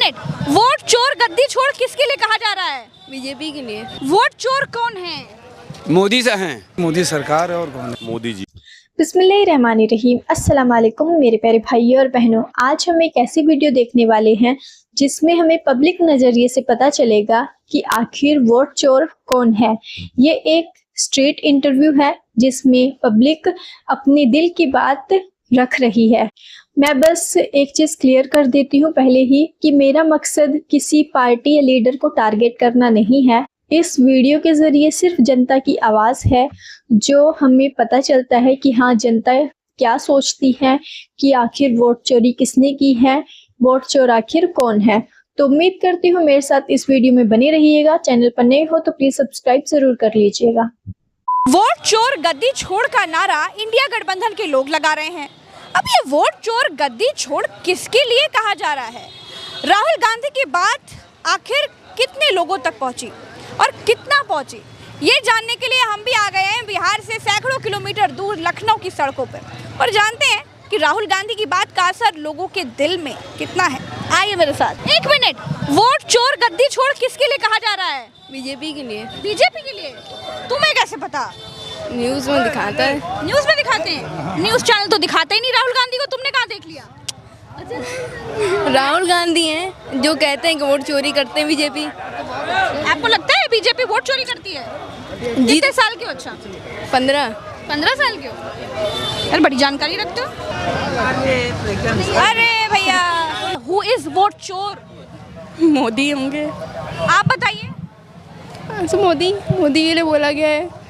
Minute, vote चोर गद्दी छोड़ किसके लिए कहा जा रहा है? बीजेपी के लिए। वोट चोर कौन है? मोदी से हैं। मोदी सरकार है और कौन है? मोदी जी। बिस्मिल्लाहिर्रहमानिर्रहीम। अस्सलाम वालेकुम मेरे प्यारे भाइयों और बहनों। आज हम एक ऐसी वीडियो देखने वाले हैं जिसमें हमें पब्लिक नज़रिए से पता चलेगा कि आखिर वोट चोर कौन है। ये एक स्ट्रीट इंटरव्यू है जिसमें पब्लिक अपने दिल की बात रख रही है। मैं बस एक चीज़ क्लियर कर देती हूँ पहले ही कि मेरा मकसद किसी पार्टी या लीडर को टारगेट करना नहीं है। इस वीडियो के ज़रिए सिर्फ जनता की आवाज़ है जो हमें पता चलता है कि हाँ, जनता क्या सोचती है कि आखिर वोट चोरी किसने की है, वोट चोर आखिर कौन है। तो उम्मीद करती हूँ मेरे साथ इस वीडियो में बने रहिएगा। चैनल पर नए हो तो प्लीज़ सब्सक्राइब ज़रूर कर लीजिएगा। वोट चोर गद्दी छोड़ का नारा इंडिया गठबंधन के लोग लगा रहे हैं। अब ये वोट चोर गद्दी छोड़ किसके लिए कहा जा रहा है? राहुल गांधी की बात आखिर कितने लोगों तक पहुंची और कितना पहुंची, ये जानने के लिए हम भी आ गए हैं बिहार से सैकड़ों किलोमीटर दूर लखनऊ की सड़कों पर और जानते हैं कि राहुल गांधी की बात का असर लोगों के दिल में कितना है। आइए मेरे साथ। एक मिनट, वोट चोर गद्दी छोड़ किसके लिए कहा जा रहा है? बीजेपी के लिए। बीजेपी के लिए? तुम्हें कैसे पता? न्यूज़ में दिखाता है। न्यूज़ में दिखाते हैं? न्यूज़ चैनल तो दिखाते ही नहीं राहुल गांधी को, तुमने कहाँ देख लिया? राहुल गांधी हैं जो कहते हैं कि वोट चोरी करते हैं बीजेपी। आपको लगता है बीजेपी वोट चोरी करती है? कितने साल के हो? अच्छा 15 साल के हो यार, बड़ी जानकारी रखते हो। अरे भैया, हु इज वोट चोर? मोदी होंगे। आप बताइए। अच्छा, मोदी के लिए बोला गया है।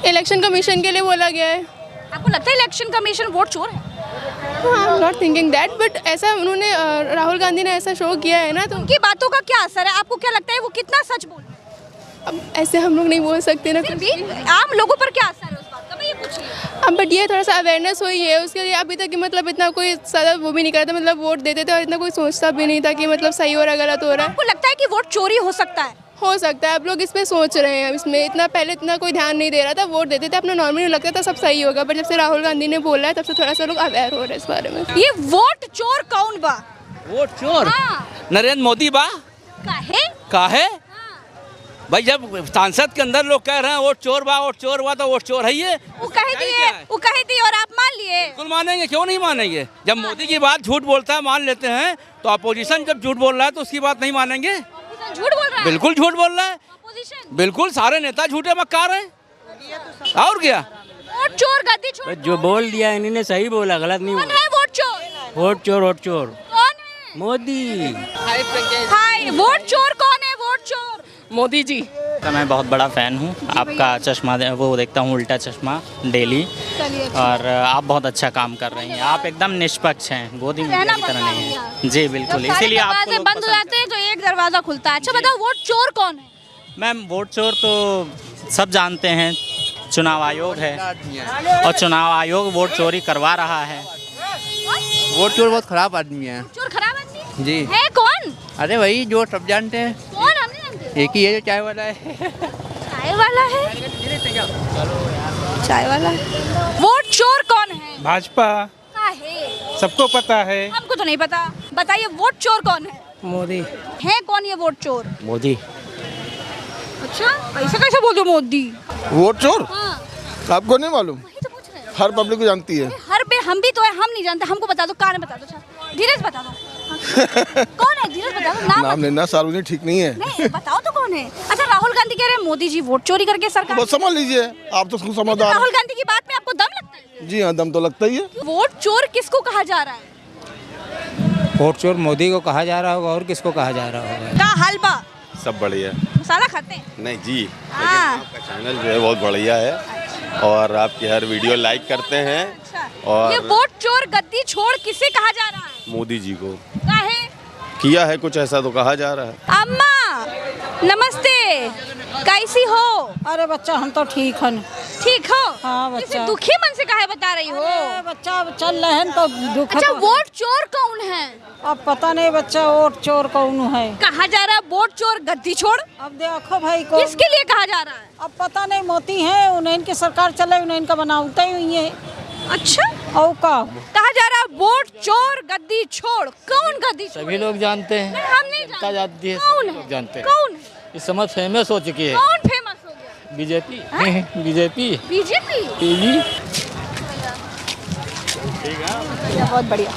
इलेक्शन कमीशन के लिए बोला गया है। आपको लगता है इलेक्शन कमीशन वोट चोर है? नॉट थिंकिंग दैट, बट ऐसा उन्होंने राहुल गांधी ने ऐसा शो किया है ना, तो उनकी बातों का क्या असर है? आपको क्या लगता है वो कितना सच बोल रहे हैं? अब ऐसे हम लोग नहीं बोल सकते ना। फिर भी आम लोगों पर क्या असर है उस बात का, मैं ये पूछ रही हूँ। अब बट ये थोड़ा सा अवेयरनेस हुई है उसके लिए। अभी तक कि मतलब इतना कोई ज़्यादा वो भी नहीं करता, मतलब वोट देते थे और इतना कोई सोचता भी नहीं था कि मतलब सही हो रहा है गलत हो रहा है। आपको लगता है कि वोट चोरी हो सकता है? हो सकता है। अब लोग इस पे सोच रहे हैं। इसमें इतना पहले इतना कोई ध्यान नहीं दे रहा था, वोट देते थे अपना नॉर्मली लगता था सब सही होगा, बट जब से राहुल गांधी ने बोला है तब से थोड़ा सा लोग अवेयर हो रहे हैं इस बारे में। ये वोट चोर कौन बा? वोट चोर? हाँ। नरेंद्र मोदी बा। काहे? भाई जब सांसद के अंदर लोग कह रहे हैं वोट चोर बा तो वोट चोर है ये। वो कही थी और आप मान लिए। बिल्कुल मानेंगे, क्यों नहीं मानेंगे? जब मोदी की बात झूठ बोलता है मान लेते हैं, तो अपोजिशन जब झूठ बोल रहा है तो उसकी बात नहीं मानेंगे? झूठ बोल रहा है? बिल्कुल झूठ बोल रहा है। बिल्कुल सारे नेता झूठे मक्कार हैं। और क्या? वोट चोर गद्दी छोड़ जो बोल दिया इन्होंने सही बोला, गलत नहीं कौन बोला। है वोट चोर? वोट चोर कौन है? मोदी। हाय, वोट चोर कौन है? वोट चोर मोदी जी। मैं बहुत बड़ा फ़ैन हूँ आपका। चश्मा वो देखता हूँ, उल्टा चश्मा डेली, और आप बहुत अच्छा काम कर रही हैं। आप एकदम निष्पक्ष हैं, गोदी मीडिया की तरह नहीं है। जी बिल्कुल, इसीलिए आप बंद हो जाते हैं तो एक दरवाजा खुलता है। अच्छा बताओ, वोट चोर कौन है? मैम, वोट चोर तो सब जानते हैं, चुनाव आयोग है और चुनाव आयोग वोट चोरी करवा रहा है। वोट चोर बहुत खराब आदमी है। चोर खराब आदमी जी है? कौन? अरे वही जो सब जानते हैं। कौन? हम नहीं जानते। एक ही है जो चाय वाला है। चाय वाला है? चाय वाला है। वोट चोर कौन है? भाजपा। है सबको पता है। हमको तो नहीं पता। बताइए वोट चोर कौन है? मोदी है। कौन ये वोट चोर? मोदी। अच्छा, ऐसा कैसे बोल दो मोदी? वोट चोर? हाँ, आपको नहीं मालूम? वही तो पूछ रहे हैं। हर पब्लिक को जानती है। हर पे हम भी तो है, हम नहीं जानते। हमको बता दो, कान में बता दो। अच्छा, धीरज बता दो। कौन है? धीरज बता दो। नाम लेना सार्वजनिक ठीक नहीं है। नहीं, बताओ तो कौन है? अच्छा, राहुल गांधी कह रहे हैं मोदी जी वोट चोरी करके सरकार। बस समझ लीजिए, आप तो उसको समझदार। राहुल गांधी की बात में आपको दम लगता है? जी हाँ, दम तो लगता ही है। वोट चोर किसको कहा जा रहा है? वोट चोर मोदी को कहा जा रहा होगा, और किसको कहा जा रहा होगा? का हलवा सब बढ़िया। मसाला खाते हैं? नहीं जी, लेकिन हाँ। आपका चैनल जो है बहुत बढ़िया है और आपकी हर वीडियो लाइक करते हैं। अच्छा। और ये वोट चोर गद्दी छोड़ किसे कहा जा रहा है? मोदी जी को काहे? किया है कुछ ऐसा तो कहा जा रहा है। अम्मा नमस्ते, कैसी हो? अरे बच्चा हम तो ठीक हन। ठीक हो? हाँ बच्चा। किसी दुखी मन से काहे बता रही हो? अरे बच्चा चल रहे हैं तो दुख। अच्छा, तो वोट चोर कौन है? अब पता नहीं बच्चा वोट चोर कौन है। कहा जा रहा है वोट चोर गद्दी छोड़। अब देखो भाई को किसके लिए कहा जा रहा है? अब पता नहीं, मोती है उन्हें की सरकार चले, उन्हें इनका बनावता ही हुई है। अच्छा, और का कहा जा रहा है वोट चोर गद्दी छोड़, कौन गद्दी छोड़? सभी लोग जानते हैं, नहीं, हम नहीं जनता जानती है, कौन सभी है? लोग जानते हैं। कौन है? इस समय फेमस हो चुकी है कौन फेमस हो गया? बीजेपी। BJP BJP. बहुत बढ़िया।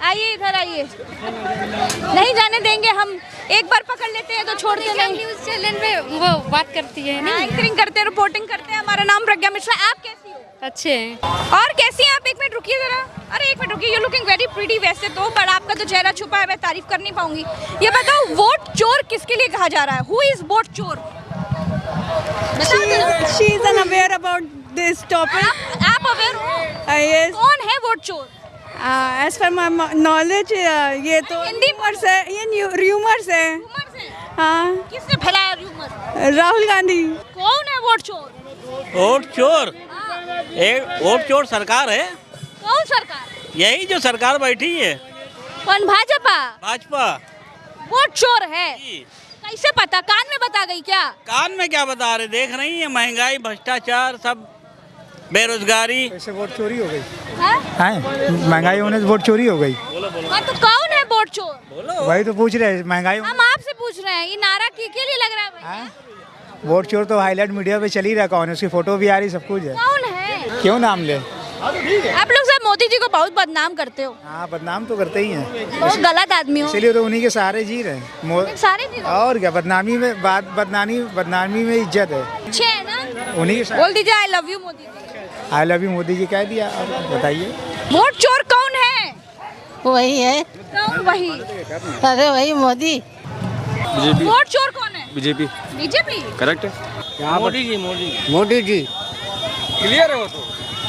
आइए इधर आइए, नहीं जाने देंगे हम, एक बार पकड़ लेते हैं तो छोड़ते नहीं। न्यूज़ चैनल में वो बात करती है ना। एंकरिंग करते हैं, रिपोर्टिंग करते हैं। हमारा नाम प्रज्ञा मिश्रा। आप कैसी हो? अच्छे हैं। और कैसी हैं आप? एक मिनट रुकिए जरा। अरे एक मिनट रुकिए, यू लुकिंग वेरी प्रीटी वैसे तो, पर आपका तो चेहरा छुपा है, मैं तारीफ कर नहीं पाऊंगी। ये बताओ वोट चोर किसके लिए कहा जा रहा है? हु इज वोट चोर? She is unaware about this topic. आप अवेयर हो? यस, कौन है वोट चोर? एज पर माय नॉलेज ये तो हिंदी रूमर्स है, ये रूमर्स है। रूमर्स है। हाँ, किसने फैलाया रूमर? राहुल गांधी। कौन है वोट चोर? वोट चोर, एक वोट चोर सरकार है, कौन सरकार? यही जो सरकार बैठी है, कौन? भाजपा। भाजपा। वोट चोर है, कैसे पता? कान में बता गई क्या? कान में क्या बता रहे, देख रही है महंगाई, भ्रष्टाचार, सब बेरोजगारी। ऐसे वोट चोरी हो गई है? महंगाई होने से वोट चोरी हो गई। हाँ, तो कौन है वोट चोर? वही तो पूछ रहे हैं, महंगाई हम आपसे पूछ रहे हैं, ये नारा के लिए लग रहा है भैया? वोट चोर तो हाईलाइट मीडिया पे चल ही रहा, कौन है, उसकी फोटो भी आ रही, सब कुछ है। कौन है? क्यों नाम ले? आप लोग सब मोदी जी को बहुत बदनाम करते हो। हाँ, बदनाम तो करते ही हैं, बहुत गलत आदमी हो। इसीलिए तो उन्हीं के सहारे जी रहे हैं। सारे जी और क्या, बदनामी में बात, बदनामी में इज्जत है, अच्छे है ना? उन्हीं के बोल दीजिए I love you Modi ji. I love you Modi ji कह दिया। और बताइए वोट चोर कौन है? वही है। कौन वही? अरे वही मोदी। वोट चोर कौन है? बीजेपी। बीजेपी। करेक्ट है। मोदी जी, मोदी जी क्लियर है वो तो,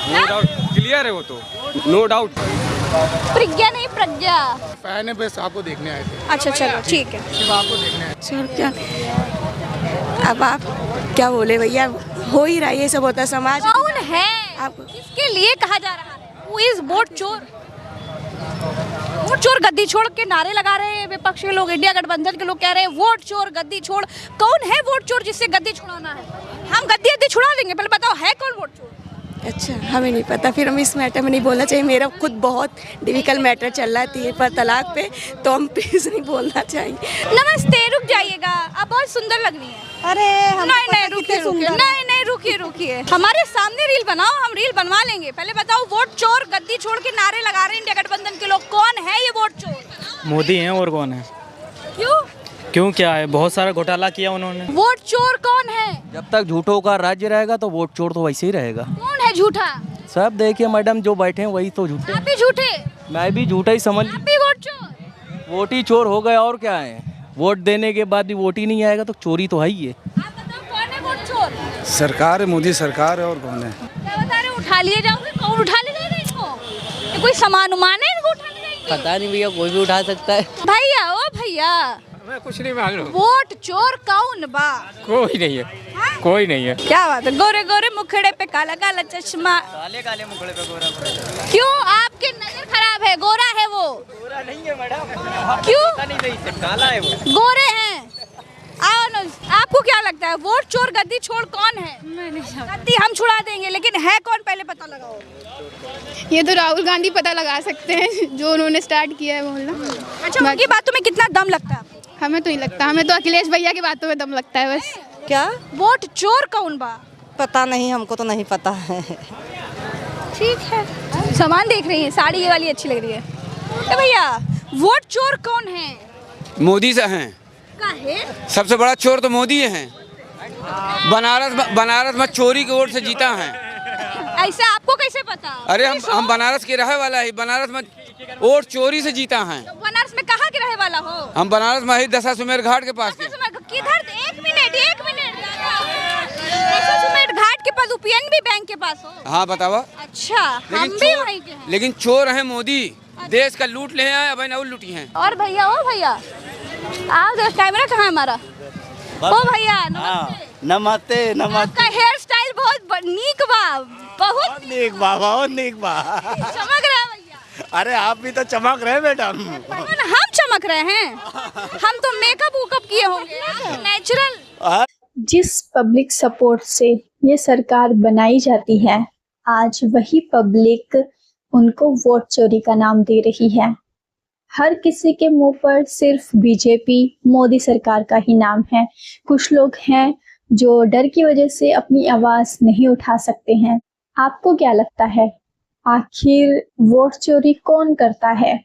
नो डाउट क्लियर है वो तो, नो डाउट। प्रज्ञा नहीं, प्रज्ञा। फैन है, बस आपको देखने आए थे। अच्छा चलो ठीक है। सिर्फ आपको देखने आए थे। अब आप क्या बोले भैया, हो ही रहा है ये सब होता है समाज। कौन है? किसके लिए कहा जा रहा है? Who is वोट चोर? वोट चोर गद्दी छोड़ के नारे लगा रहे हैं विपक्षी लोग, इंडिया गठबंधन के लोग कह रहे हैं वोट चोर गद्दी छोड़। कौन है वोट चोर जिससे गद्दी छुड़ाना है? हम गद्दी छुड़ा देंगे, पहले बताओ है कौन वोट चोर? अच्छा, हमें नहीं पता, फिर हम इस मैटर में नहीं बोलना चाहिए। मेरा खुद बहुत डिफिकल्ट मैटर चल रहा है 3 पर तलाक पे, तो हम प्लीज नहीं बोलना चाहिए। नमस्ते, रुक जाइएगा, आप बहुत सुंदर लग रही हैं। अरे हम नहीं रुकिए, हमारे सामने रील बनाओ, हम रील बनवा लेंगे। पहले बताओ वोट चोर गद्दी छोड़ के नारे लगा रहे हैं इंडिया गठबंधन के लोग, कौन है ये वोट चोर? मोदी हैं, और कौन है? क्यों क्या है, बहुत सारा घोटाला किया उन्होंने। वोट चोर कौन है? जब तक झूठों का राज्य रहेगा तो वोट चोर तो वैसे ही रहेगा। कौन है झूठा? सब देखिए मैडम, जो बैठे हैं वही तो झूठे। आप भी झूठे? मैं भी झूठा ही समझ। आप भी वोट चोर? वोट ही चोर हो गए, और क्या है। वोट देने के बाद भी वोट ही नहीं आएगा तो चोरी तो है ही है। आप बताओ कौन है वोट चोर? सरकार है, मोदी सरकार है, और कौन है? क्या बता रहे हो, उठा लिए जाओगे? कौन उठा ले जाएगा इनको? ये कोई सामान उमान है इनको उठा ले जाएंगे? पता नहीं भैया, कोई भी उठा सकता है। भैया ओ भैया, मैं कुछ नहीं मालूम। वोट चोर कौन बा? कोई नहीं है, कोई नहीं है। क्या बात है, गोरे गोरे मुखड़े पे काला काला चश्मा। काले काले मुखड़े पे गोरा गोरा। क्यों, आपकी नजर खराब है? गोरा है वो? गोरा नहीं है मैडम। क्यों? पता नहीं सही से काला है वो। गोरे हैं। आओ ना, आपको क्या लगता है वोट चोर गद्दी छोड़ कौन है? गद्दी हम छुड़ा देंगे, लेकिन है कौन पहले पता लगाओ। ये तो राहुल गांधी पता लगा सकते हैं, जो उन्होंने स्टार्ट किया है बोलना। अच्छा, उनकी बातों में कितना दम लगता है? हमें तो नहीं लगता, हमें तो अखिलेश भैया की बातों में दम लगता है बस। क्या वोट चोर कौन बा? पता नहीं, हमको तो नहीं पता है। ठीक है, सामान देख रही है, साड़ी ये वाली अच्छी लग रही है। तो भैया वोट चोर कौन है? मोदी से हैं, काहे? सबसे बड़ा चोर तो मोदी है। बनारस में चोरी के वोट से जीता है। ऐसा आपको कैसे पता? अरे हम बनारस के रहे वाला है, बनारस में वोट चोरी से जीता है। तो बनारस में कहाँ के रहे वाला हो? हम बनारस में ही दशाश्वमेध घाट के पास के। किधर? एक मिनट दशाश्वमेध घाट के पास, पीएनबी बैंक के पास हो? हाँ बतावा। अच्छा, हम भी वहीं के हैं। लेकिन चोर है मोदी, देश का लूट ले हैं, अब और लूटी हैं। और भैया, ओ भैया आओ, कैमरा कहाँ है हमारा? ओ भैया नमस्ते। आपका हेयर स्टाइल बहुत नीक बा, बहुत नीक बा, बहुत नीक बा। चमक रहा है भैया। अरे आप भी तो चमक रहे मैडम। हम चमक रहे हैं? हम तो मेकअप वूकअप किए होंगे, नेचुरल। जिस पब्लिक सपोर्ट से ये सरकार बनाई जाती है, आज वही पब्लिक उनको वोट चोरी का नाम दे रही है। हर किसी के मुंह पर सिर्फ बीजेपी, मोदी सरकार का ही नाम है। कुछ लोग हैं जो डर की वजह से अपनी आवाज नहीं उठा सकते हैं। आपको क्या लगता है, आखिर वोट चोरी कौन करता है?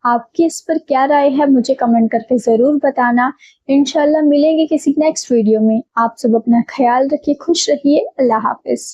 आपकी इस पर क्या राय है, मुझे कमेंट करके ज़रूर बताना। इंशाल्लाह मिलेंगे किसी नेक्स्ट वीडियो में। आप सब अपना ख्याल रखिए, खुश रहिए। अल्लाह हाफिज।